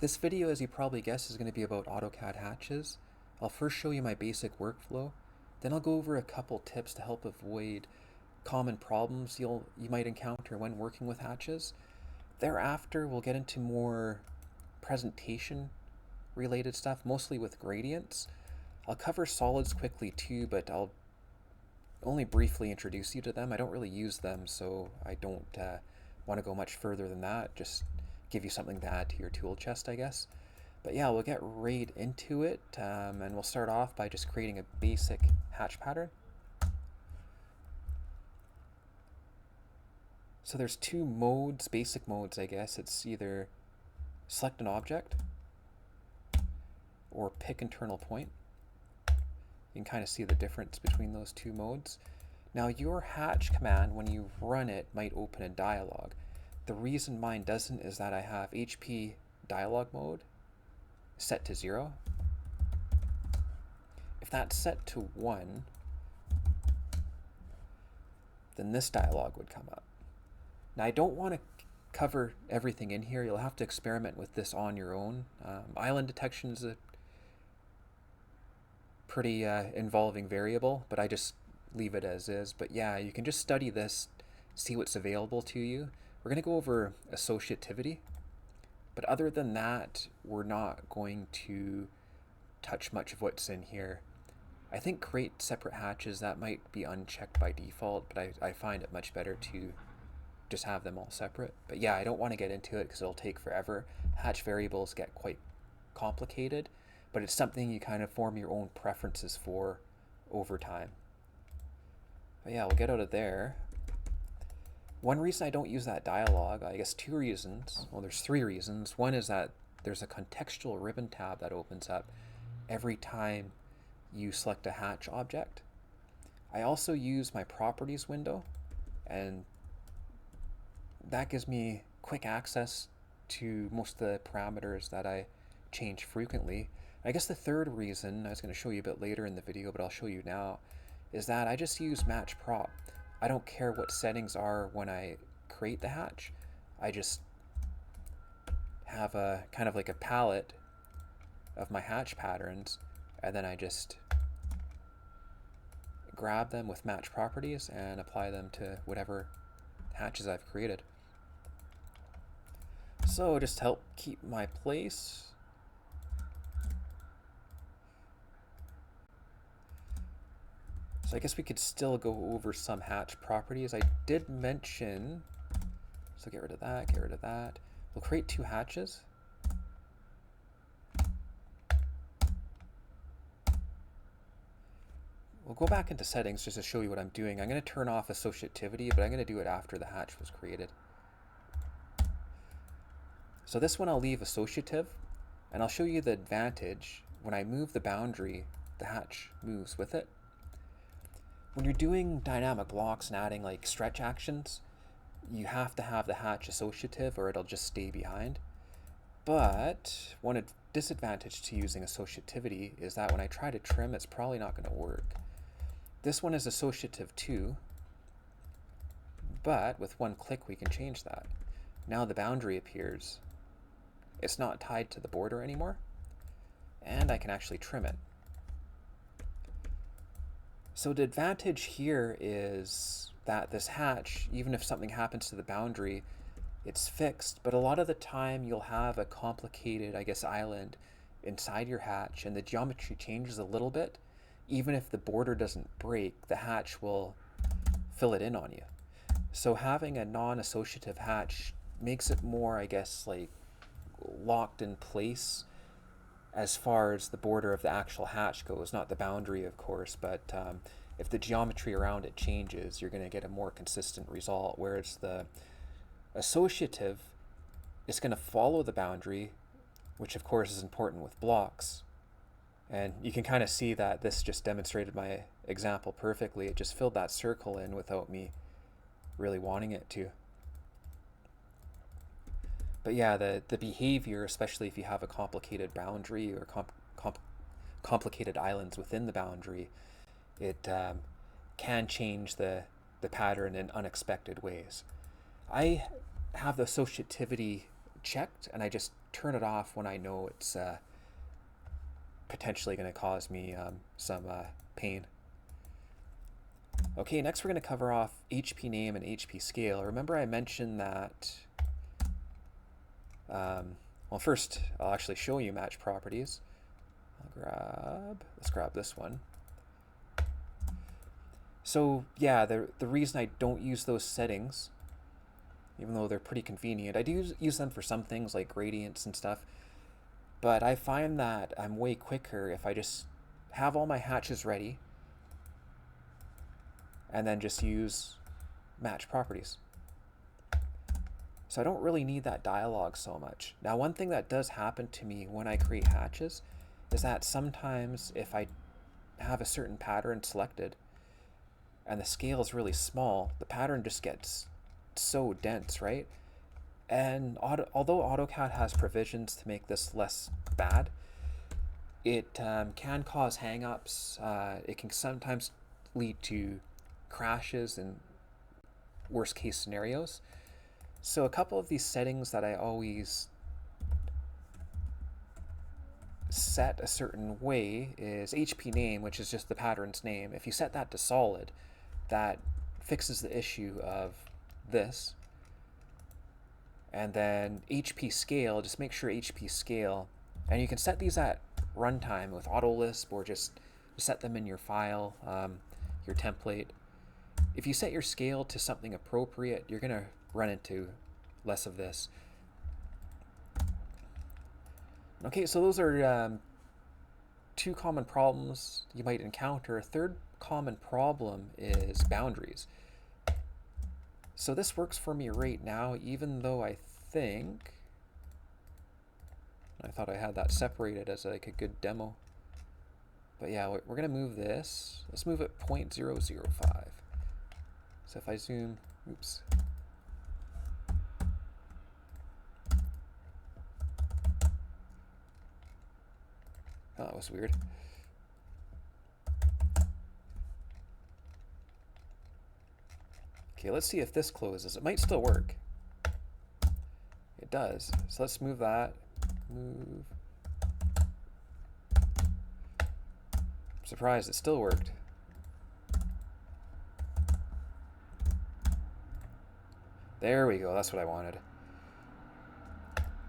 This video, as you probably guessed, is going to be about AutoCAD hatches. I'll first show you my basic workflow, then I'll go over a couple tips to help avoid common problems you might encounter when working with hatches. Thereafter, we'll get into more presentation related stuff, mostly with gradients. I'll cover solids quickly too, but I'll only briefly introduce you to them. I don't really use them, so I don't want to go much further than that. Just give you something to add to your tool chest, I guess. But yeah, we'll get right into it, and we'll start off by just creating a basic hatch pattern. So there's two modes, basic modes, I guess. It's either select an object or pick internal point. You can kind of see the difference between those two modes. Now your hatch command, when you run it, might open a dialog. The reason mine doesn't is that I have HP dialog mode set to 0. If that's set to 1, then this dialog would come up. Now I don't want to cover everything in here. You'll have to experiment with this on your own. Island detection is a pretty involving variable, but I just leave it as is. But yeah, you can just study this, see what's available to you. We're going to go over associativity, but other than that, we're not going to touch much of what's in here. I think create separate hatches, that might be unchecked by default, but I find it much better to just have them all separate. But yeah, I don't want to get into it because it'll take forever. Hatch variables get quite complicated, but it's something you kind of form your own preferences for over time. But yeah, we'll get out of there. One reason I don't use that dialog, I guess two reasons. Well, there's three reasons. One is that there's a contextual ribbon tab that opens up every time you select a hatch object. I also use my properties window, and that gives me quick access to most of the parameters that I change frequently. I guess the third reason, I was going to show you a bit later in the video, but I'll show you now, is that I just use match prop. I don't care what settings are when I create the hatch. I just have a kind of like a palette of my hatch patterns, and then I just grab them with match properties and apply them to whatever hatches I've created. So just to help keep my place, so I guess we could still go over some hatch properties. I did mention, so get rid of that, get rid of that. We'll create two hatches. We'll go back into settings just to show you what I'm doing. I'm going to turn off associativity, but I'm going to do it after the hatch was created. So this one I'll leave associative, and I'll show you the advantage. When I move the boundary, the hatch moves with it. When you're doing dynamic blocks and adding like stretch actions, you have to have the hatch associative or it'll just stay behind. But one disadvantage to using associativity is that when I try to trim, it's probably not going to work. This one is associative too, but with one click we can change that. Now the boundary appears. It's not tied to the border anymore, and I can actually trim it. So the advantage here is that this hatch, even if something happens to the boundary, it's fixed, but a lot of the time you'll have a complicated, I guess, island inside your hatch, and the geometry changes a little bit. Even if the border doesn't break, the hatch will fill it in on you. So having a non-associative hatch makes it more, I guess, like locked in place as far as the border of the actual hatch goes, not the boundary, of course, but if the geometry around it changes, you're going to get a more consistent result, whereas the associative is going to follow the boundary, which of course is important with blocks. And you can kind of see that this just demonstrated my example perfectly. It just filled that circle in without me really wanting it to. But yeah, the behavior, especially if you have a complicated boundary or complicated islands within the boundary, it can change the pattern in unexpected ways. I have the associativity checked, and I just turn it off when I know it's potentially going to cause me some pain. Okay, next we're going to cover off HP name and HP scale. Remember I mentioned that, well, first I'll actually show you match properties. Let's grab this one. So yeah, the reason I don't use those settings, even though they're pretty convenient, I do use them for some things like gradients and stuff, but I find that I'm way quicker if I just have all my hatches ready and then just use match properties. So I don't really need that dialogue so much. Now, one thing that does happen to me when I create hatches is that sometimes if I have a certain pattern selected and the scale is really small, the pattern just gets so dense, right? And although AutoCAD has provisions to make this less bad, it can cause hang-ups. It can sometimes lead to crashes and worst case scenarios. So a couple of these settings that I always set a certain way is HP name, which is just the pattern's name. If you set that to solid, that fixes the issue of this. And then HP scale, just make sure HP scale, and you can set these at runtime with AutoLisp or just set them in your file, your template. If you set your scale to something appropriate, you're gonna run into less of this. Okay, so those are two common problems you might encounter. A third common problem is boundaries. So this works for me right now, even though I thought I had that separated as like a good demo. But yeah, we're gonna move this. Let's move it 0.005. So if I zoom, oops. Oh, that was weird. Okay, let's see if this closes. It might still work. It does. So let's move that. Move. I'm surprised it still worked. There we go. That's what I wanted.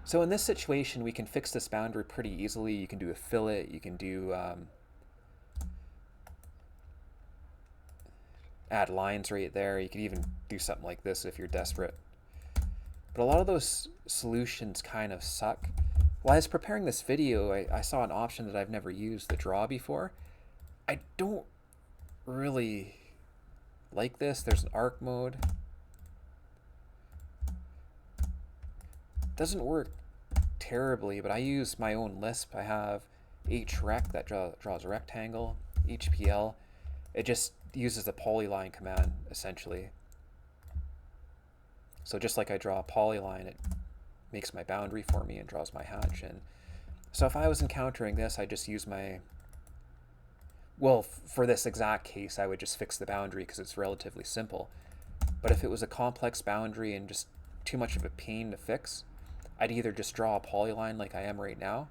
So in this situation, we can fix this boundary pretty easily. You can do a fillet. You can do add lines right there. You can even do something like this if you're desperate. But a lot of those solutions kind of suck. While I was preparing this video, I saw an option that I've never used, the draw, before. I don't really like this. There's an arc mode. Doesn't work terribly, but I use my own Lisp. I have hrect that draws a rectangle, HPL. It just uses the polyline command, essentially. So just like I draw a polyline, it makes my boundary for me and draws my hatch. And so if I was encountering this, I just use my, well, for this exact case, I would just fix the boundary because it's relatively simple. But if it was a complex boundary and just too much of a pain to fix, I'd either just draw a polyline like I am right now,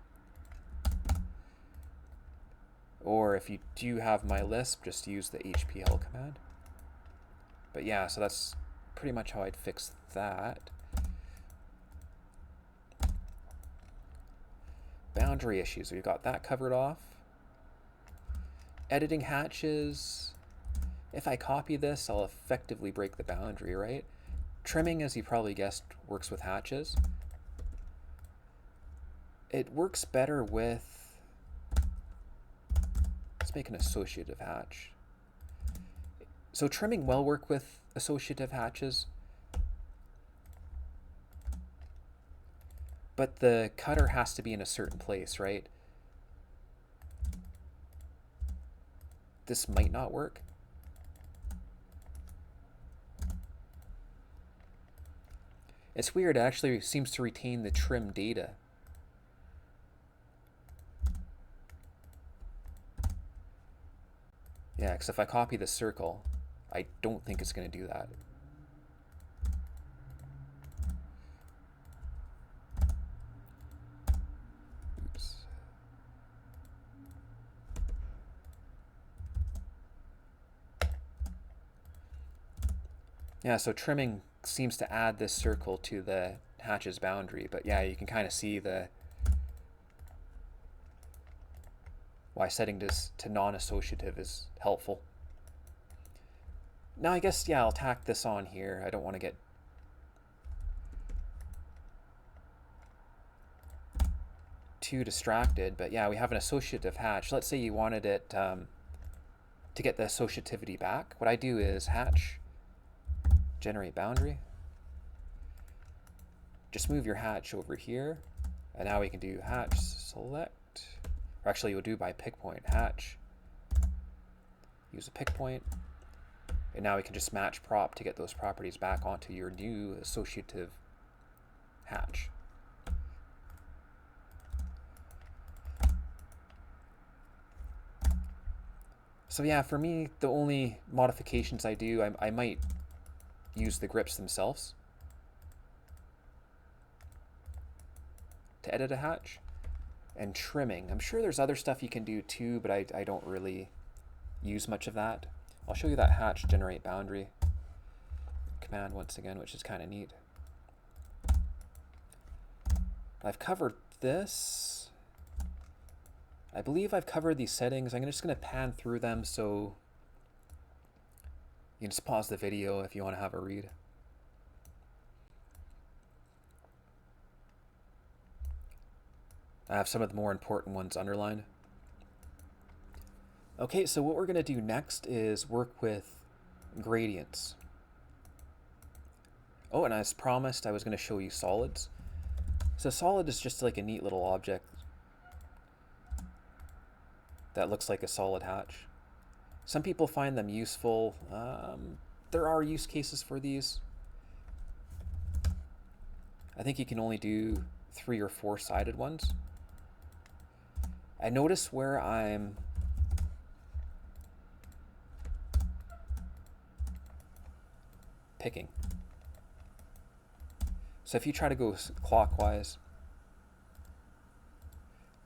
or if you do have my Lisp, just use the HPL command. But yeah, so that's pretty much how I'd fix that. Boundary issues, we've got that covered off. Editing hatches, if I copy this, I'll effectively break the boundary, right? Trimming, as you probably guessed, works with hatches. It works better with, let's make an associative hatch. So trimming will work with associative hatches, but the cutter has to be in a certain place, right? This might not work. It's weird, it actually seems to retain the trim data. Yeah, because if I copy the circle, I don't think it's going to do that. Yeah, so trimming seems to add this circle to the hatch's boundary, but yeah, you can kind of see the why setting this to non-associative is helpful. Now I guess, yeah, I'll tack this on here. I don't want to get too distracted, but yeah, we have an associative hatch. Let's say you wanted it to get the associativity back. What I do is hatch, generate boundary. Just move your hatch over here, and now we can do hatch select, or actually you'll do by pick point, hatch, use a pick point, and now we can just match prop to get those properties back onto your new associative hatch. So yeah, for me, the only modifications I do, I might use the grips themselves to edit a hatch. And trimming. I'm sure there's other stuff you can do too, but I don't really use much of that. I'll show you that hatch generate boundary command once again, which is kind of neat. I've covered this. I believe I've covered these settings. I'm just going to pan through them so you can just pause the video if you want to have a read. I have some of the more important ones underlined. Okay, so what we're going to do next is work with gradients. Oh, and as promised, I was going to show you solids. So solid is just like a neat little object that looks like a solid hatch. Some people find them useful. There are use cases for these. I think you can only do 3 or 4 sided ones. I notice where I'm picking. So if you try to go clockwise,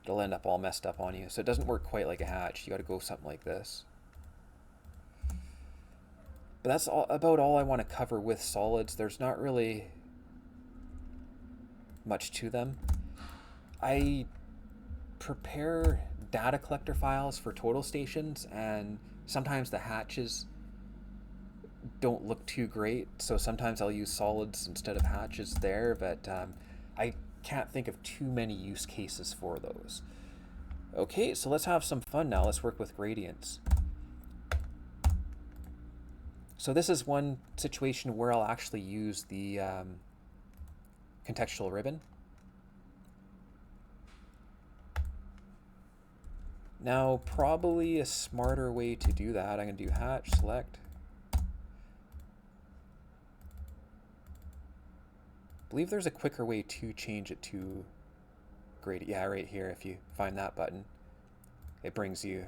it'll end up all messed up on you. So it doesn't work quite like a hatch. You got to go something like this. But that's about all I want to cover with solids. There's not really much to them. I prepare data collector files for total stations, and sometimes the hatches don't look too great, so sometimes I'll use solids instead of hatches there, but I can't think of too many use cases for those. Okay, so let's have some fun now. Let's work with gradients. So this is one situation where I'll actually use the contextual ribbon. Now, probably a smarter way to do that, I'm going to do hatch, select. I believe there's a quicker way to change it to gradient. Yeah, right here, if you find that button, it brings you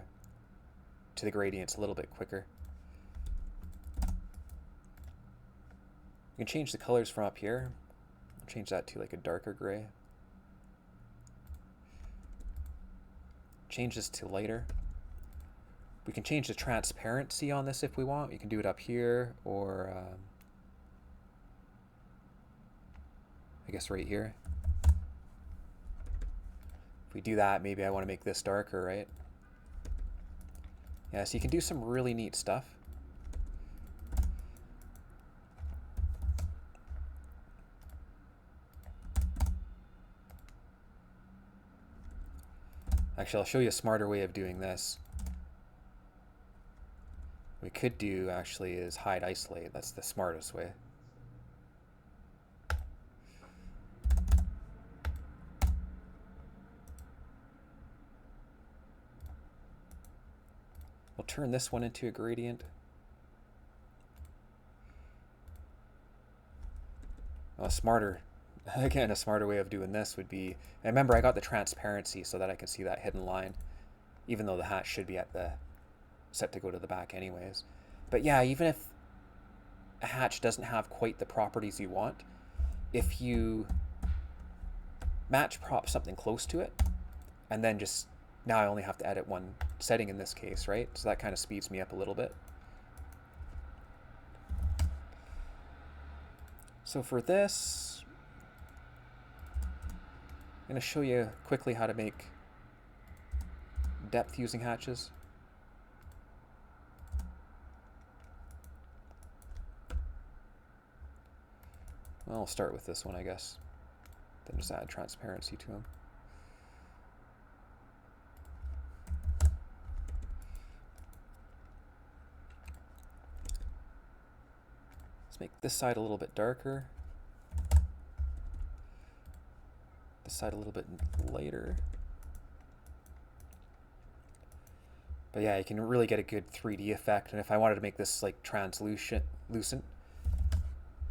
to the gradients a little bit quicker. You can change the colors from up here. I'll change that to like a darker gray. Change this to lighter. We can change the transparency on this if we want. You can do it up here, or I guess right here. If we do that, maybe I want to make this darker, right? Yeah, so you can do some really neat stuff. Actually, I'll show you a smarter way of doing this. What we could do actually is hide isolate. That's the smartest way. We'll turn this one into a gradient. A smarter way of doing this would be, and remember I got the transparency so that I can see that hidden line, even though the hatch should be at the set to go to the back anyways. But yeah, even if a hatch doesn't have quite the properties you want, if you match prop something close to it, and then just, now I only have to edit one setting in this case, right? So that kind of speeds me up a little bit. So for this, I'm going to show you quickly how to make depth using hatches. Well, I'll start with this one, I guess. Then just add transparency to them. Let's make this side a little bit darker. This side a little bit lighter. But yeah, you can really get a good 3D effect. And if I wanted to make this like translucent,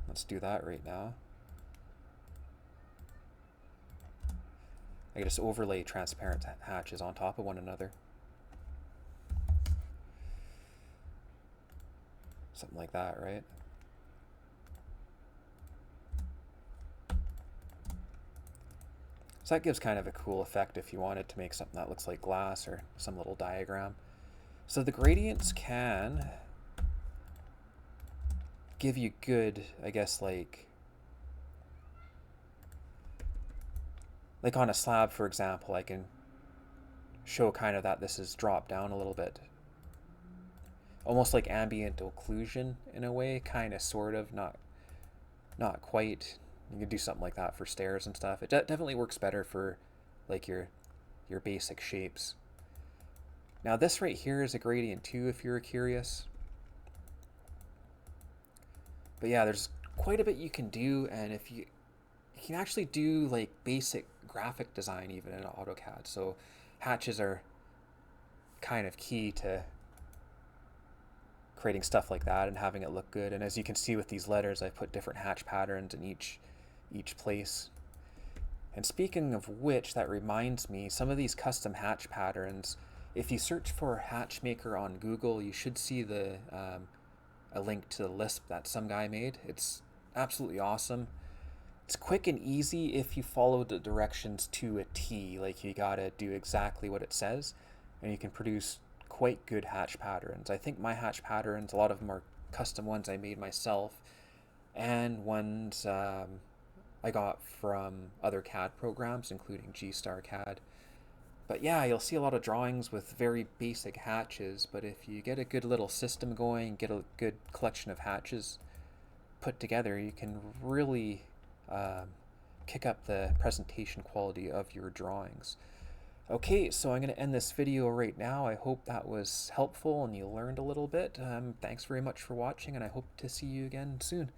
let's do that right now. I can just overlay transparent hatches on top of one another. Something like that, right? So that gives kind of a cool effect if you wanted to make something that looks like glass or some little diagram. So the gradients can give you good, I guess, like on a slab, for example, I can show kind of that this is dropped down a little bit. Almost like ambient occlusion in a way, kind of, sort of, not quite. You can do something like that for stairs and stuff. It definitely works better for like your basic shapes. Now this right here is a gradient too, if you're curious. But yeah, there's quite a bit you can do, and if you can actually do like basic graphic design even in AutoCAD. So hatches are kind of key to creating stuff like that and having it look good. And as you can see with these letters, I've put different hatch patterns in each place. And speaking of which, that reminds me, some of these custom hatch patterns, if you search for Hatchmaker on Google, you should see the a link to the Lisp that some guy made. It's absolutely awesome. It's quick and easy if you follow the directions to a T. Like, you gotta do exactly what it says, and you can produce quite good hatch patterns. I think my hatch patterns, a lot of them are custom ones I made myself, and ones I got from other CAD programs, including G-Star CAD. But yeah, you'll see a lot of drawings with very basic hatches, but if you get a good little system going, get a good collection of hatches put together, you can really kick up the presentation quality of your drawings. Okay, so I'm going to end this video right now. I hope that was helpful and you learned a little bit. Thanks very much for watching, and I hope to see you again soon.